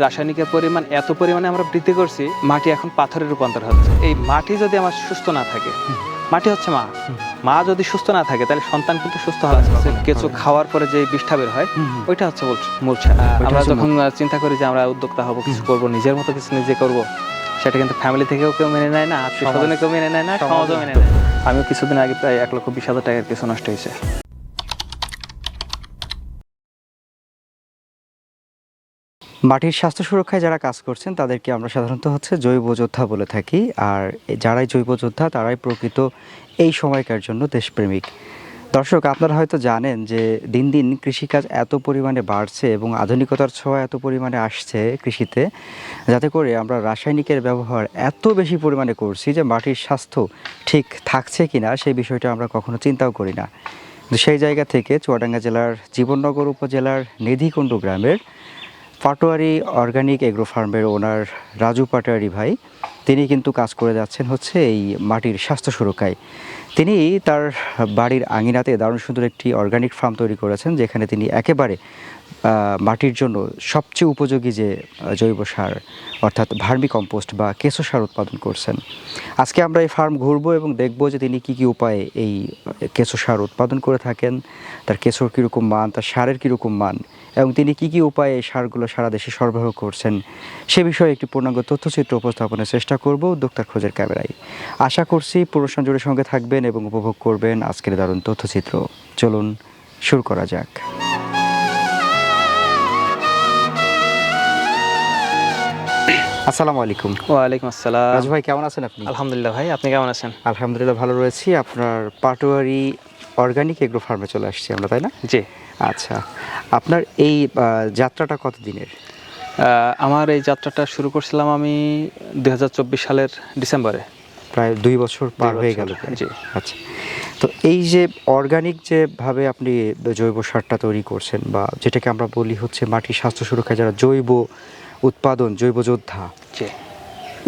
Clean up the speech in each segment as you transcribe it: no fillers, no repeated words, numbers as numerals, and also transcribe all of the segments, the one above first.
রাসায়নিকের পরিমাণ এত পরিমাণে আমরা বৃদ্ধি করছি, মাটি এখন পাথরে রূপান্তর হচ্ছে। এই মাটি যদি আমার সুস্থ না থাকে, মাটি হচ্ছে মা, মা যদি সুস্থ না থাকে তাহলে সন্তান কিন্তু সুস্থ হবে। কিছু খাওয়ার পরে যে বিষটা বের হয় ওইটা হচ্ছে মূর্ছা। আমরা যখন চিন্তা করি যে আমরা উদ্যোক্তা হবো, কিছু করবো, নিজের মতো কিছু নিজে করবো, সেটা কিন্তু ফ্যামিলি থেকেও কেউ মেনে নেয় না, আত্মীয় স্বজনে কেউ মেনে নেয় না, সমাজও মেনে নেয় না। আমিও কিছুদিন আগে প্রায় 1,20,000 টাকার কিছু নষ্ট হয়েছে। মাটির স্বাস্থ্য সুরক্ষায় যারা কাজ করছেন তাদেরকে আমরা সাধারণত জৈব যোদ্ধা বলে থাকি। আর যারাই জৈব যোদ্ধা তারাই প্রকৃত এই সময়কার জন্য দেশপ্রেমিক। দর্শক, আপনারা হয়তো জানেন যে দিন দিন কৃষিকাজ এত পরিমাণে বাড়ছে এবং আধুনিকতার ছোঁয়া এত পরিমাণে আসছে কৃষিতে, যাতে করে আমরা রাসায়নিকের ব্যবহার এত বেশি পরিমাণে করছি যে মাটির স্বাস্থ্য ঠিক থাকছে কিনা সেই বিষয়টা আমরা কখনো চিন্তাও করি না। সেই জায়গা থেকে চুয়াডাঙ্গা জেলার জীবননগর উপজেলার নিধিকুণ্ডু গ্রামের পাটোয়ারি অর্গানিক এগ্রো ফার্মের ওনার রাজু পাটোয়ারি ভাই, তিনি কিন্তু কাজ করে যাচ্ছেন এই মাটির স্বাস্থ্য সুরক্ষায়। তিনি তার বাড়ির আঙিনাতে দারুণ সুন্দর একটি অর্গানিক ফার্ম তৈরি করেছেন, যেখানে তিনি একেবারে মাটির জন্য সবচেয়ে উপযোগী যে জৈব সার অর্থাৎ ভার্মি কম্পোস্ট বা কেঁচো সার উৎপাদন করছেন। আজকে আমরা এই ফার্ম ঘুরবো এবং দেখব যে তিনি কী কী উপায়ে এই কেঁচো সার উৎপাদন করে থাকেন, তার কেঁচোর কীরকম মান, তার সারের কীরকম মান, এবং তিনি কী কী উপায়ে এই সারগুলো সারা দেশে সরবরাহ করছেন সে বিষয়ে একটি পূর্ণাঙ্গ তথ্যচিত্র উপস্থাপনের চেষ্টা করব উদ্যোক্তার খোঁজের ক্যামেরায়। আশা করছি পুরো সংযোগের সঙ্গে থাকবেন এবং উপভোগ করবেন আজকের দারুণ তথ্যচিত্র। চলুন শুরু করা যাক। আসসালামু আলাইকুম। ওয়ালাইকুম আসসালাম। রাজু ভাই, কেমন আছেন আপনি? আলহামদুলিল্লাহ ভাই, আপনি কেমন আছেন? আলহামদুলিল্লাহ ভালো রয়েছি। আপনার পাটোয়ারি অর্গানিক এগ্রো ফার্মে চলে আসছি আমরা, তাই না? জি। আচ্ছা, আপনার এই যাত্রাটা কত দিনের? আমার এই যাত্রাটা শুরু করছিলাম আমি 2024 সালের ডিসেম্বরে। প্রায় 2 বছর পার হয়ে গেল। জি। আচ্ছা, তো এই যে অর্গানিক যেভাবে আপনি জৈব সারটা তৈরি করছেন, বা যেটাকে আমরা বলি মাটির স্বাস্থ্য সুরক্ষায় যারা জৈব উৎপাদন, জৈব যোদ্ধা, জি,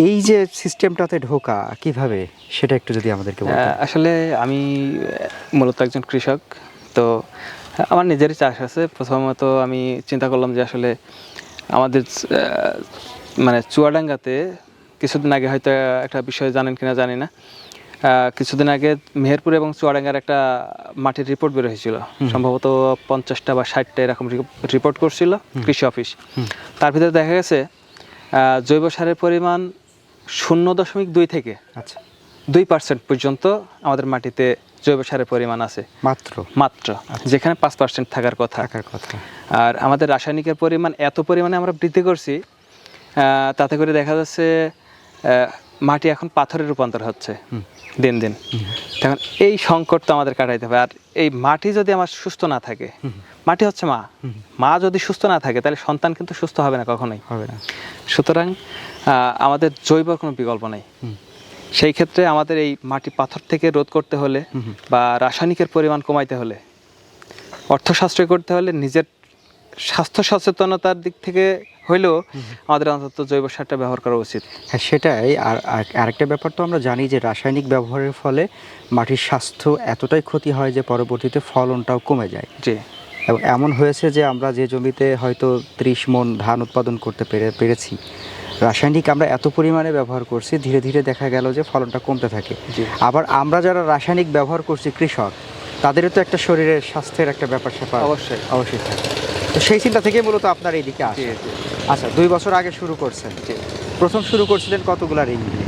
এই যে সিস্টেমটাতে ঢোকা কিভাবে, সেটা একটু যদি আমাদেরকে বলতেন। আসলে আমি মূলত একজন কৃষক, তো আমার নিজেরই চাষ আছে। প্রথমত আমি চিন্তা করলাম যে আসলে আমাদের মানে চুয়াডাঙ্গাতে কিছুদিন আগে হয়তো একটা বিষয় জানেন কিনা জানি না, কিছুদিন আগে মেহেরপুর এবং চুয়াডাঙ্গার একটা মাটির রিপোর্ট বের হয়েছিল, সম্ভবত 50টা বা 60টা এরকম রিপোর্ট করছিল কৃষি অফিস। তার ভিতরে দেখা গেছে জৈব সারের পরিমাণ 0.2 থেকে 2% পর্যন্ত আমাদের মাটিতে জৈব সারের পরিমাণ আছে মাত্র, যেখানে 5% থাকার কথা। আর আমাদের রাসায়নিকের পরিমাণ এত পরিমাণে আমরা বৃদ্ধি করছি, তাতে করে দেখা যাচ্ছে মাটি এখন পাথরে রূপান্তর হচ্ছে দিন দিন। তখন এই সংকট তো আমাদের কাটাইতে হবে। আর এই মাটি যদি আমার সুস্থ না থাকে, মাটি হচ্ছে মা, মা যদি সুস্থ না থাকে তাহলে সন্তান কিন্তু সুস্থ হবে না, কখনোই হবে না। সুতরাং আমাদের জৈব কোনো বিকল্প নেই। সেই ক্ষেত্রে আমাদের এই মাটি পাথর থেকে রোধ করতে হলে বা রাসায়নিকের পরিমাণ কমাইতে হলে, অর্থ সাশ্রয় করতে হলে, নিজের স্বাস্থ্য সচেতনতার দিক থেকে হইলেও আমাদের অন্তত জৈব সারটা ব্যবহার করা উচিত। হ্যাঁ, সেটাই। আর আরেকটা ব্যাপার তো আমরা জানি যে রাসায়নিক ব্যবহারের ফলে মাটির স্বাস্থ্য এতটাই ক্ষতি হয় যে পরবর্তীতে ফলনটাও কমে যায়। জি। এবং এমন হয়েছে যে আমরা যে জমিতে হয়তো 30 মণ ধান উৎপাদন করতে পেরেছি, রাসায়নিক আমরা এত পরিমাণে ব্যবহার করছি, ধীরে ধীরে দেখা গেল যে ফলনটা কমতে থাকে। আবার আমরা যারা রাসায়নিক ব্যবহার করছি কৃষক, তাদেরও তো একটা শরীরের স্বাস্থ্যের একটা ব্যাপার স্যাপার অবশ্যই থাকে। তো সেই চিন্তা থেকে মূলত আপনার এইদিকে আসে। আচ্ছা, 2 বছর আগে শুরু করছেন। প্রথম শুরু করছিলেন কতগুলা রিং দিয়ে?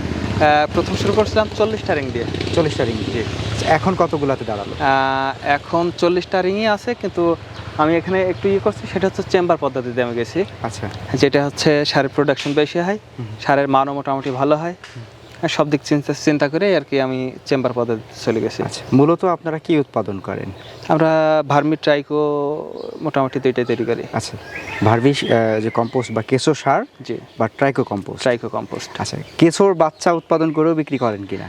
প্রথম শুরু করছিলাম 40টা রিং দিয়ে। 40টা রিং দিয়ে। এখন কতগুলাতে দাঁড়ালো? এখন 40টা রিংই আছে, কিন্তু আমি এখানে একটু করছি, সেটা হচ্ছে চেম্বার পদ্ধতিতে আমি গেছি। আচ্ছা, যেটা হচ্ছে সারের প্রোডাকশন বেশি হয়, সারের মানও মোটামুটি ভালো হয়, সব দিক চিন্তা করে আর কি আমি চেম্বার পদ্ধতিতে চলে গেছি। আচ্ছা, মূলত আপনারা কি উৎপাদন করেন? আমরা ভার্মি ট্রাইকো মোটামুটি 2টাই তৈরি করি। আচ্ছা, ভার্মি যে কম্পোস্ট বা কেঁচো সার, জি, বা ট্রাইকো কম্পোস্ট। আচ্ছা, কেঁচোর বাচ্চা উৎপাদন করেও বিক্রি করেন কিনা?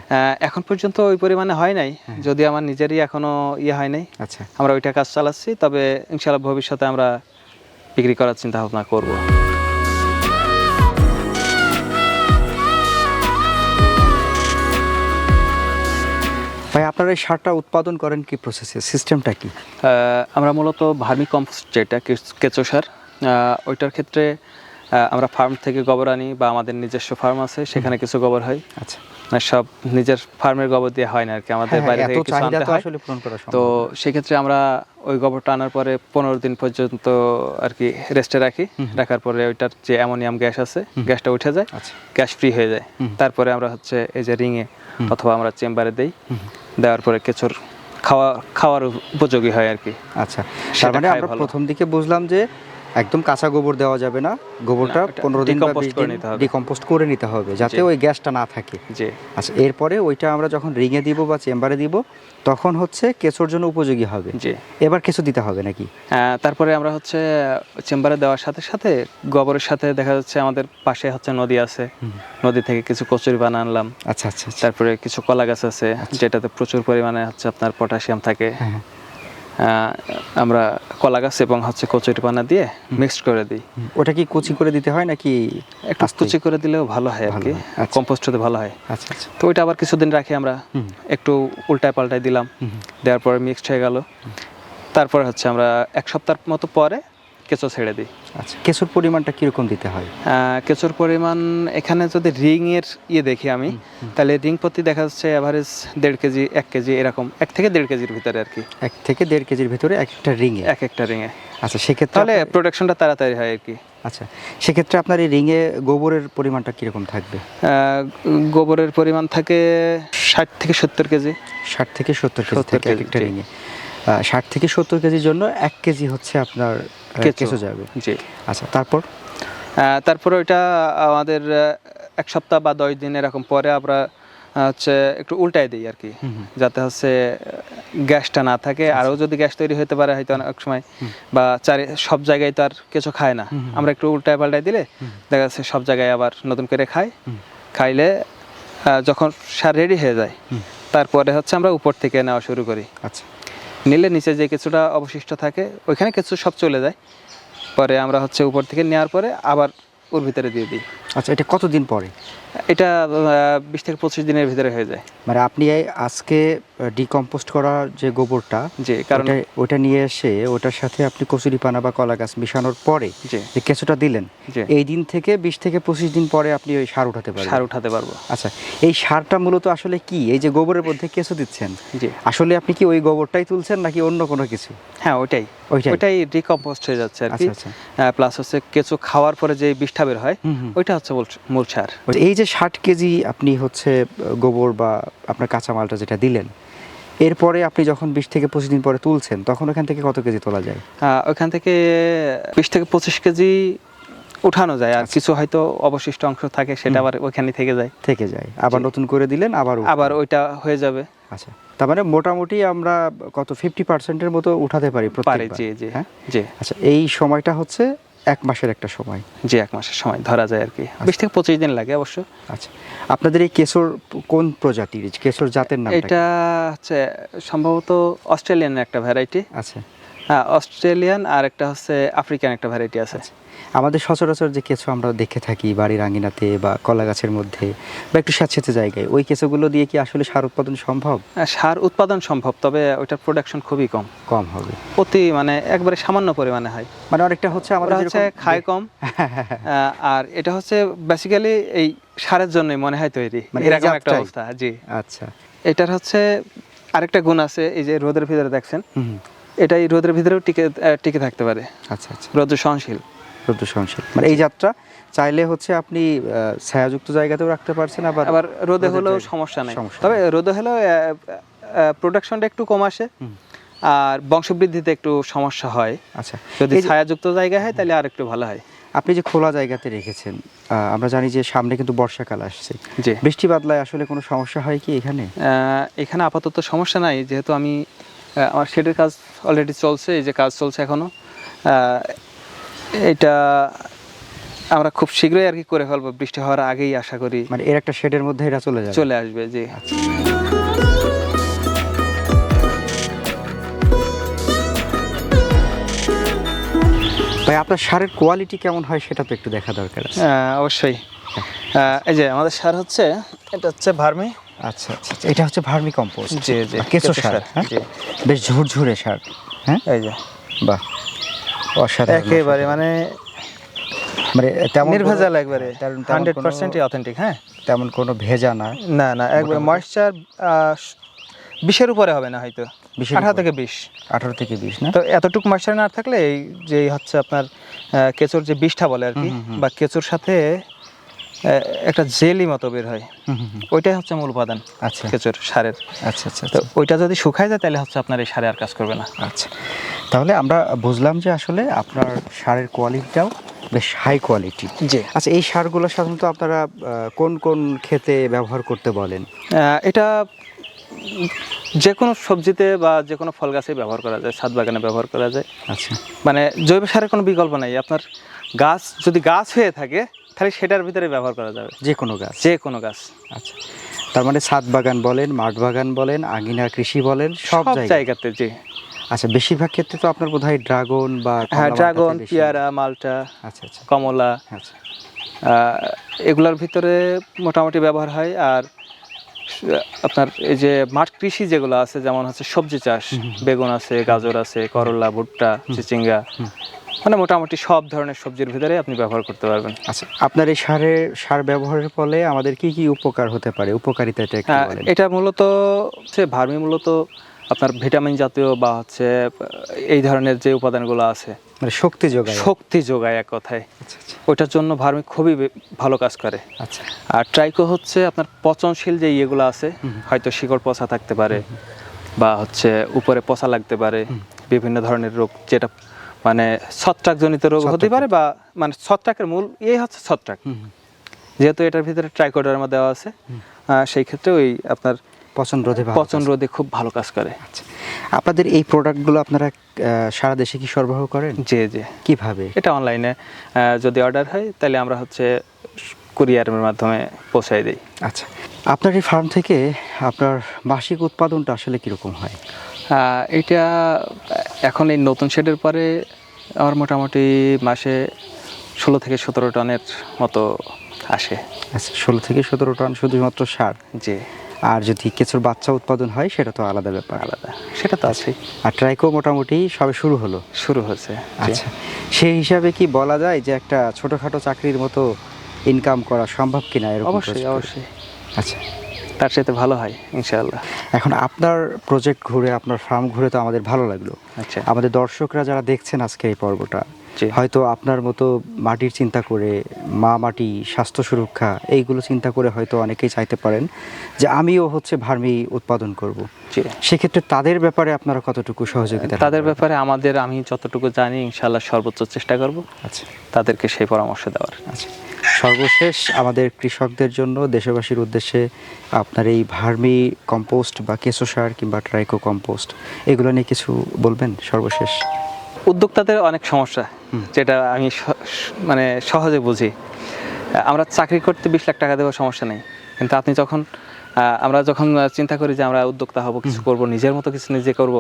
এখন পর্যন্ত ওই পরিমাণে হয় নাই, যদি আমার নিজেরই এখনো হয় নাই। আচ্ছা, আমরা ওইটা কাজ চালাচ্ছি, তবে ইনশাআল্লাহ ভবিষ্যতে আমরা বিক্রি করার চিন্তা ভাবনা করব। ভাই, আপনারা এই সারটা উৎপাদন করেন কি প্রসেসে, সিস্টেমটা কি? আমরা মূলত ভার্মি কম্পোস্ট, যেটা কেঁচো সার, ওইটার ক্ষেত্রে আমরা ফার্ম থেকে গোবর আনি বা আমাদের নিজস্ব ফার্ম আছে, সেখানে কিছু গোবর হয়। আচ্ছা, মানে সব নিজের ফার্মের গোবর দিয়ে হয় না আর কি, আমাদের বাইরে এত থেকে কিছু চাহিদা আনতে তো হয়। আসলে পূরণ করা সম্ভব তো না। সেক্ষেত্রে আমরা ওই গোবরটা আনার পরে 15 দিন পর্যন্ত আর কি রেস্টে রাখি। রাখার পরে ওইটার যে অ্যামোনিয়াম গ্যাস আছে, গ্যাসটা উঠে যায়, আচ্ছা, গ্যাস ফ্রি হয়ে যায়। তারপরে আমরা হচ্ছে এই যে রিংয়ে অথবা আমরা চেম্বারে দেই, দেওয়ার পরে কেঁচোর খাওয়ার উপযোগী হয় আর কি। আচ্ছা, তার সেটা মানে খায় আমরা ভালো। প্রথম দিকে বুঝলাম যে একদম কাঁচা গোবর দেওয়া যাবে না, গোবরটা না, ওটা 15 দিন বা decompost 20 করে দিন নিতে হবে। ডিকম্পোস্ট করে নিতে হবে, যাতে জি। ওই গ্যাসটা না থাকে। জি আচ্ছা, এরপরে ওইটা আমরা যখন রিংয়ে দিব বা চেম্বারে দিব, তখন হচ্ছে কেঁচোর জন্য উপযোগী হবে। জি। এবার কেঁচো দিতে হবে নাকি? তারপরে আমরা হচ্ছে চেম্বারে দেওয়ার সাথে সাথে গোবরের সাথে দেখা যাচ্ছে আমাদের পাশে হচ্ছে নদী আছে, নদী থেকে কিছু কচুরি পানা আনলাম। আচ্ছা আচ্ছা আচ্ছা। তারপরে কিছু কলা গাছ আছে, যেটাতে প্রচুর পরিমাণে হচ্ছে আপনার পটাশিয়াম থাকে। হ্যাঁ, আমরা কলা গাছ এবং হচ্ছে কচুরি পানা দিয়ে মিক্সড করে দিই। ওটা কি কুচি করে দিতে হয় নাকি? একটু আস্তেই? কুচি করে দিলেও ভালো হয় আর ভালো কি, হয়, আচ্ছা। কম্পোস্ট হতে ভালো হয়। আচ্ছা আচ্ছা। তো ওইটা আবার কিছুদিন রাখি আমরা, একটু উল্টায় পাল্টায় দিলাম, দেওয়ার পরে মিক্সড হয়ে গেল। তারপরে হচ্ছে আমরা 1 সপ্তাহ মতো পরে কেঁচো ছেড়ে দিই। আচ্ছা, কেঁচোর পরিমাণটা কিরকম দিতে হয়? কেঁচোর পরিমাণ এখানে যদি রিংয়ের দেখি আমি, তাহলে রিং প্রতি দেখা যাচ্ছে অ্যাভারেজ 1.5 কেজি 1 কেজি এরকম, 1 থেকে 1.5 কেজির ভিতরে আর কি, 1 থেকে 1.5 কেজির ভিতরে একটা রিংয়ে। এক একটা রিংয়ে। আচ্ছা, সেক্ষেত্রে তাহলে প্রোডাকশনটা তাড়াতাড়ি হয় আর কি। আচ্ছা, সেক্ষেত্রে আপনার এই রিংয়ে গোবরের পরিমাণটা কিরকম থাকবে? গোবরের পরিমাণ থাকে 60 থেকে 70 কেজি। 60 থেকে 70 কেজি 70 থাকে এক কেজি, একটা জি। রিংয়ে। 60 থেকে 70 কেজির জন্য 1 কেজি হচ্ছে আপনার কেঁচো যাবে। জি। আচ্ছা, তারপর? তারপরে ওইটা আমাদের 1 সপ্তাহ বা 10 দিন এরকম পরে আমরা হচ্ছে একটু উল্টায় দিই আর কি, যাতে হচ্ছে গ্যাসটা না থাকে। আরও যদি গ্যাস তৈরি হতে পারে হয়তো অনেক সময়, বা সব জায়গায় তো আর কিছু খায় না, আমরা একটু উল্টায় পাল্টায় দিলে দেখা যাচ্ছে সব জায়গায় আবার নতুন করে খাইলে যখন সার রেডি হয়ে যায়, তারপরে হচ্ছে আমরা উপর থেকে নেওয়া শুরু করি। আচ্ছা, নিলে নিচে যে কিছুটা অবশিষ্ট থাকে ওইখানে কিছু সব চলে যায়, পরে আমরা হচ্ছে উপর থেকে নেওয়ার পরে আবার ওর ভিতরে দিয়ে দিই। আচ্ছা, এটা কতদিন পরে? এটা 20 থেকে 25 দিনের ভিতরে হয়ে যায়। মানে আপনি আজকে ডিকম্পোস্ট করা যে গোবরটা, জি, কারণ ওটা নিয়ে এসে ওটার সাথে আপনি কচুরিপানা বা কলা গাছ মিশানোর পরে জি যে কেঁচোটা দিলেন, জি এই দিন থেকে 20 থেকে 25 দিন পরে আপনি ওই সার উঠাতে পারবেন। সার উঠাতে পারবো। আচ্ছা, এই সারটা মূলত আসলে কি? এই যে গোবরের মধ্যে কেঁচো দিচ্ছেন, জি, আসলে আপনি কি ওই গোবরটাই তুলছেন নাকি অন্য কোনো কিছু? হ্যাঁ ওইটাই ওইটাই ডিকম্পোস্ট হয়ে যাচ্ছে আর কি। আচ্ছা, প্লাস হচ্ছে কেঁচো খাওয়ার পরে যে বিষ্ঠা বের হয়, হুম। ওইটা হচ্ছে মূল সার। এই যে 60 কেজি আপনি হচ্ছে গোবর বা আপনার কাঁচামালটা যেটা দিলেন, এরপরে আপনি যখন 20 থেকে 25 দিন পরে তুলছেন, তখন ওখান থেকে কত কেজি তোলা যায়? ওইখান থেকে 20 থেকে 25 কেজি উঠানো যায়, আর কিছু হয়তো অবশিষ্ট অংশ থাকে, সেটা আবার ওইখানে থেকে যায়। আবার নতুন করে দিলেন, আবার ওইটা হয়ে যাবে। আচ্ছা, তার মানে মোটামুটি আমরা কত 50%-এর মতো উঠাতে পারি প্রত্যেকবার? জি জি হ্যাঁ, জি। আচ্ছা, এই সময়টা হচ্ছে 1 মাসের একটা সময়। জি, 1 মাসের সময় ধরা যায় আর কি, 20 থেকে 25 দিন লাগে অবশ্য। আচ্ছা, আপনাদের এই কেশর কোন প্রজাতির? কেশর জাতের নাম? এটা হচ্ছে সম্ভবত অস্ট্রেলিয়ান একটা ভ্যারাইটি। আচ্ছা, অস্ট্রেলিয়ান, আর একটা হচ্ছে আফ্রিকান একটা ভ্যারাইটি আছে। আমাদের সচরাচর যে কেঁচো আমরা দেখে থাকি বাড়ির আঙিনাতে বা কলা গাছের মধ্যে বা একটু স্যাঁতসেঁতে জায়গায়, ওই কেঁচোগুলো দিয়ে কি আসলে সার উৎপাদন সম্ভব? সার উৎপাদন সম্ভব, তবে ওইটার প্রোডাকশন খুবই কম হবে। মানে একবারে সামান্য পরিমাণে হয়। মানে অনেকটা হচ্ছে আমাদের হচ্ছে খায় কম, আর এটা হচ্ছে বেসিক্যালি এই সারের জন্যই মনে হয় তৈরি, মানে এরকম একটা অবস্থা। জি। আচ্ছা, এটার হচ্ছে আরেকটা গুণ আছে, এই যে রোদের ভিতরে দেখছেন, এটাই রোদের ভিতরেও টিকে থাকতে পারে। আচ্ছা আচ্ছা, রোদ সহনশীল। মানে এই যাত্রা চাইলে হচ্ছে আপনি ছায়াযুক্ত জায়গাতেও রাখতে পারছেন, আবার রোদে হলেও সমস্যা নেই। তবে রোদে হলেও প্রোডাকশনটা একটু কম আসে, আর বংশবৃদ্ধিতে একটু সমস্যা হয়। আচ্ছা, যদি ছায়াযুক্ত জায়গা হয় তাহলে আর একটু ভালো হয়। আপনি যে খোলা জায়গাতে রেখেছেন, আমরা জানি যে সামনে কিন্তু বর্ষাকাল আসছে, জি। বৃষ্টি বাদলায় আসলে কোনো সমস্যা হয় কি এখানে? এখানে আপাতত সমস্যা নাই, যেহেতু আমার শেডের কাজ অলরেডি চলছে, এই যে কাজ চলছে এখনো, এটা আমরা খুব শীঘ্রই আর কি করে ফেলবো, বৃষ্টি হওয়ার আগেই আশা করি। মানে এর একটা শেডের মধ্যে এটা চলে আসবে। জি। ভাই, আপনার সারের কোয়ালিটি কেমন হয় সেটা তো একটু দেখা দরকার আছে। অবশ্যই। এই যে আমাদের সার হচ্ছে, এটা হচ্ছে ভার্মি। আচ্ছা আচ্ছা, এটা হচ্ছে ভার্মি কম্পোস্ট। জি জি, কেঁচো সার। জি, বেশ ঝুরঝুরে সার। হ্যাঁ, এই যে বাহ, অসাধারণ। একেবারে মানে মানে তেমন নির্ভেজাল একবারে তেমন 100% অথেন্টিক। হ্যাঁ, তেমন কোনো ভেজা না। না না, একবার ময়েশ্চার 20-এর উপরে হবে না, হয়তো 18 থেকে 20। 18 থেকে 20 না? তো এতটুকু ময়েশ্চার না থাকলে এই যে হচ্ছে আপনার কেঁচোর যে বিষটা বলে আর কি, বা কেঁচোর সাথে একটা জেলি মতো বের হয়, ওইটাই হচ্ছে মূল উপাদান আচ্ছা কেঁচোর সারের। আচ্ছা আচ্ছা তো ওইটা যদি শুকায় যায় তাহলে হচ্ছে আপনার এই সারে আর কাজ করবে না। আচ্ছা, তাহলে আমরা বুঝলাম যে আসলে আপনার সারের কোয়ালিটিটাও বেশ হাই কোয়ালিটি। জি। আচ্ছা, এই সারগুলো সাধারণত আপনারা কোন কোন ক্ষেতে ব্যবহার করতে বলেন? এটা যে কোনো সবজিতে বা যে কোনো ফল গাছে ব্যবহার করা যায়, ছাদ বাগানে ব্যবহার করা যায়। আচ্ছা মানে জৈব সারের কোনো বিকল্প নাই। আপনার গাছ যদি গাছ হয়ে থাকে তাহলে সেটার ভিতরে ব্যবহার করা যাবে, যে কোনো গাছ? যে কোনো গাছ। আচ্ছা, তার মানে ছাদ বাগান বলেন, মাঠ বাগান বলেন, আঙিনা কৃষি বলেন, সব জায়গাতে। জি। আচ্ছা, বেশিরভাগ ক্ষেত্রে তো আপনার বোধহয় ড্রাগন বা হ্যাঁ, কমলা ড্রাগন, বাটাতে বেশি। পেয়ারা, মালটা, আচ্ছা আচ্ছা কমলা, আচ্ছা এগুলোর ভিতরে মোটামুটি ব্যবহার হয়। আর আপনার এই যে মাঠ কৃষি যেগুলো আছে, যেমন হচ্ছে সবজি চাষ, বেগুন আছে, গাজর আছে, করলা, ভুট্টা, চিচিঙ্গা, মানে মোটামুটি সব ধরনের সবজির ভিতরে আপনি ব্যবহার করতে পারবেন। আচ্ছা, আপনার এই সার ব্যবহারের ফলে আমাদের কি কি উপকার হতে পারে, উপকারিতাটা একটু বলেন। এটা মূলত হচ্ছে ভার্মি, মূলত আপনার ভিটামিন জাতীয় বা হচ্ছে এই ধরনের যে উপাদানগুলো আছে, মানে শক্তি যোগায় এক কথায়। আচ্ছা আচ্ছা ওইটার জন্য ভার্মি খুবই ভালো কাজ করে। আচ্ছা আর ট্রাইকো হচ্ছে আপনার পচনশীল যে ইয়েগুলো আছে, হয়তো শিকড় পচা থাকতে পারে বা হচ্ছে উপরে পচা লাগতে পারে, বিভিন্ন ধরনের রোগ, যেটা মানে ছত্রাকজনিত রোগ হতে পারে, বা মানে ছত্রাকের মূল এই হচ্ছে ছত্রাক। যেহেতু এটার ভিতরে ট্রাইকোডার্মা দেওয়া আছে, সেই ক্ষেত্রে ওই আপনার পচন রোধে খুব ভালো কাজ করে। আচ্ছা, আপনাদের এই প্রোডাক্টগুলো আপনারা সারা দেশে কি সরবরাহ করেন? জি জি। কিভাবে? এটা অনলাইনে যদি অর্ডার হয় তাহলে আমরা হচ্ছে কুরিয়ারের মাধ্যমে পৌঁছাই দিই। আচ্ছা, আপনার এই ফার্ম থেকে আপনার মাসিক উৎপাদনটা আসলে কীরকম হয়? এটা এখন এই নতুন শেডের পরে আমার মোটামুটি মাসে 16 থেকে 17 টনের মতো আসে। আচ্ছা, 16 থেকে 17 টন শুধুমাত্র সার? জি। আর যদি কিছুর বাচ্চা উৎপাদন হয় সেটা তো আলাদা ব্যাপার। আলাদা, সেটা তো আছেই। আর ট্রাইকো মোটামুটি সবে শুরু হয়েছে। আচ্ছা, সেই হিসাবে কি বলা যায় যে একটা ছোটোখাটো চাকরির মতো ইনকাম করা সম্ভব কিনা? এরকম? অবশ্যই অবশ্যই। আচ্ছা, তার সাথে ভালো হয় ইনশাআল্লাহ। এখন আপনার প্রজেক্ট ঘুরে, আপনার ফার্ম ঘুরে তো আমাদের ভালো লাগলো। আচ্ছা, আমাদের দর্শকরা যারা দেখছেন আজকে এই পর্বটা, হয়তো আপনার মতো মাটির চিন্তা করে, মাটি, স্বাস্থ্য সুরক্ষা, এইগুলো চিন্তা করে হয়তো অনেকেই চাইতে পারেন যে আমিও হচ্ছে ভার্মি উৎপাদন করব। সেক্ষেত্রে তাদের ব্যাপারে আপনারা কতটুকু সহযোগিতা? তাদের ব্যাপারে আমি যতটুকু জানি ইনশাআল্লাহ সর্বোচ্চ চেষ্টা করব আচ্ছা, তাদেরকে সেই পরামর্শ দেওয়ার। আচ্ছা, সর্বশেষ আমাদের কৃষকদের জন্য, দেশবাসীর উদ্দেশ্যে আপনার এই ভার্মি কম্পোস্ট বা কেঁচো সার কিংবা ট্রাইকো কম্পোস্ট, এগুলো নিয়ে কিছু বলবেন সর্বশেষ? উদ্যোক্তাদের অনেক সমস্যা, যেটা আমি মানে সহজে বুঝি। আমরা চাকরি করতে 20 লাখ টাকা দেওয়ার সমস্যা নেই, কিন্তু আমরা যখন চিন্তা করি যে আমরা উদ্যোক্তা হব, কিছু করব, নিজের মতো কিছু নিজে করব,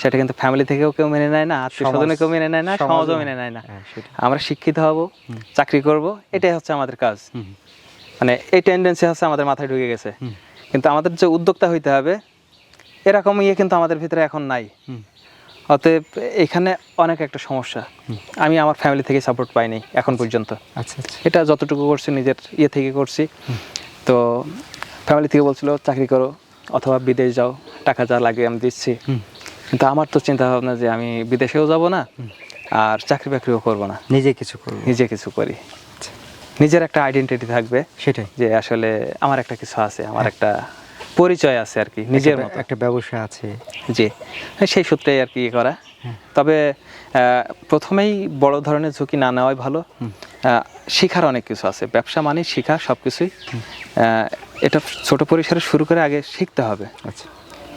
সেটা কিন্তু ফ্যামিলি থেকেও কেউ মেনে নেয় না, আত্মীয় স্বজনে কেউ মেনে নেয় না, সমাজও মেনে নেয় না। আমরা শিক্ষিত হব, চাকরি করব, এটাই হচ্ছে আমাদের কাজ। মানে এই টেন্ডেন্সি হচ্ছে আমাদের মাথায় ঢুকে গেছে। কিন্তু আমাদের যে উদ্যোক্তা হইতে হবে, এরকম কিন্তু আমাদের ভিতরে এখন নাই। অতএব এখানে অনেক একটা সমস্যা। আমি আমার ফ্যামিলি থেকে সাপোর্ট পাইনি এখন পর্যন্ত। আচ্ছা, এটা যতটুকু করছি নিজের থেকে করছি। তো ফ্যামিলি থেকে বলছিল চাকরি করো অথবা বিদেশ যাও, টাকা যা লাগে আমি দিচ্ছি। কিন্তু আমার তো চিন্তা ভাবনা যে আমি বিদেশেও যাব না, আর চাকরি বাকরিও করবো না, নিজে কিছু করি। নিজের একটা আইডেন্টিটি থাকবে, সেটাই, যে আসলে আমার একটা কিছু আছে, আমার একটা পরিচয় আছে আর কি, নিজের মতো একটা ব্যবসা আছে। জি, সেই সূত্রেই আর কি করা। তবে প্রথমেই বড় ধরনের ঝুঁকি না নেওয়াই ভালো। শেখার অনেক কিছু আছে, ব্যবসা মানে শেখা, সব কিছুই। এটা ছোট পরিসরে শুরু করে আগে শিখতে হবে। আচ্ছা,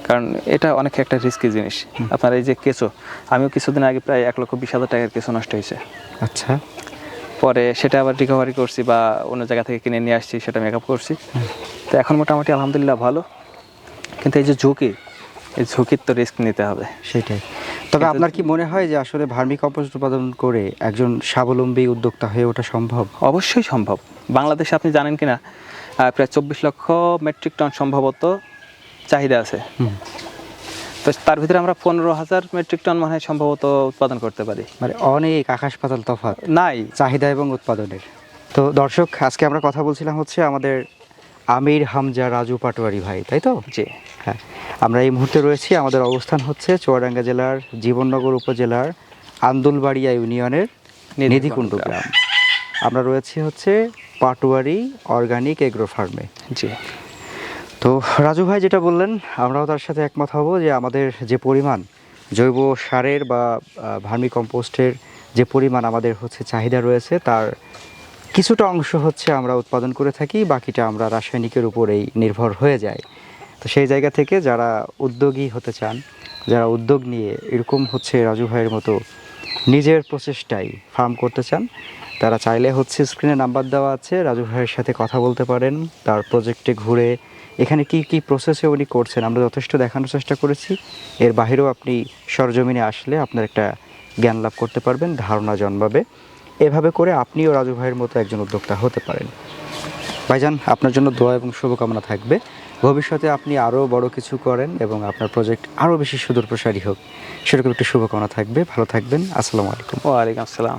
কারণ এটা অনেক একটা রিস্কি জিনিস। আপনার এই যে কেঁচো, আমিও কিছুদিন আগে প্রায় 1,20,000 টাকার কেঁচো নষ্ট হয়েছে। আচ্ছা, পরে সেটা আবার রিকভারি করছি বা অন্য জায়গা থেকে কিনে নিয়ে আসছি, সেটা মেকআপ করছি। তো এখন মোটামুটি আলহামদুলিল্লাহ ভালো। কিন্তু এই যে এই ঝুঁকির তো রিস্ক নিতে হবে। সেটাই। তবে আপনার কি মনে হয় যে আসলে ভার্মি কম্পোস্ট উৎপাদন করে একজন স্বাবলম্বী উদ্যোক্তা হয়ে ওঠা সম্ভব? অবশ্যই সম্ভব। বাংলাদেশে আপনি জানেন কিনা প্রায় 24 লক্ষ মেট্রিক টন সম্ভবত চাহিদা আছে। তো তো তার ভিতরে আমরা 15,000 মেট্রিক টন মানে হয় সম্ভবত উৎপাদন করতে পারি। মানে অনেক আকাশ পাতাল তফাৎ নাই চাহিদা এবং উৎপাদনের। তো দর্শক, আজকে আমরা কথা বলছিলাম হচ্ছে আমাদের আমির হামজা রাজু পাটোয়ারি ভাই, তাই তো? জি। হ্যাঁ, আমরা এই মুহূর্তে রয়েছি, আমাদের অবস্থান হচ্ছে চুয়াডাঙ্গা জেলার জীবননগর উপজেলার আন্দুলবাড়িয়া ইউনিয়নের নিধিকুণ্ড গ্রাম। আমরা রয়েছি হচ্ছে পাটোয়ারি অর্গানিক এগ্রো ফার্মে। জি। তো রাজু ভাই যেটা বললেন, আমরাও তার সাথে একমত হব যে আমাদের যে পরিমাণ জৈব সারের বা ভার্মি কম্পোস্টের যে পরিমাণ আমাদের হচ্ছে চাহিদা রয়েছে, তার কিছুটা অংশ হচ্ছে আমরা উৎপাদন করে থাকি, বাকিটা আমরা রাসায়নিকের উপরেই নির্ভর হয়ে যায়। তো সেই জায়গা থেকে যারা উদ্যোগী হতে চান, যারা উদ্যোগ নিয়ে এরকম হচ্ছে রাজু ভাইয়ের মতো নিজের প্রচেষ্টায় ফার্ম করতে চান, তারা চাইলে হচ্ছে স্ক্রিনে নাম্বার দেওয়া আছে, রাজু ভাইয়ের সাথে কথা বলতে পারেন। তার প্রজেক্টে ঘুরে এখানে কি কি প্রসেসে উনি করছেন আমরা যথেষ্ট দেখানোর চেষ্টা করেছি। এর বাইরেও আপনি সরজমিনে আসলে আপনার একটা জ্ঞান লাভ করতে পারবেন, ধারণা জন্মাবে। এভাবে করে আপনিও রাজু ভাইয়ের মতো একজন উদ্যোক্তা হতে পারেন। ভাইজান, আপনার জন্য দোয়া এবং শুভকামনা থাকবে। ভবিষ্যতে আপনি আরও বড় কিছু করেন এবং আপনার প্রজেক্ট আরও বেশি সুদূর প্রসারী হোক, সেরকম একটু শুভকামনা থাকবে। ভালো থাকবেন। আসসালামু আলাইকুম। ওয়ালাইকুম আসসালাম।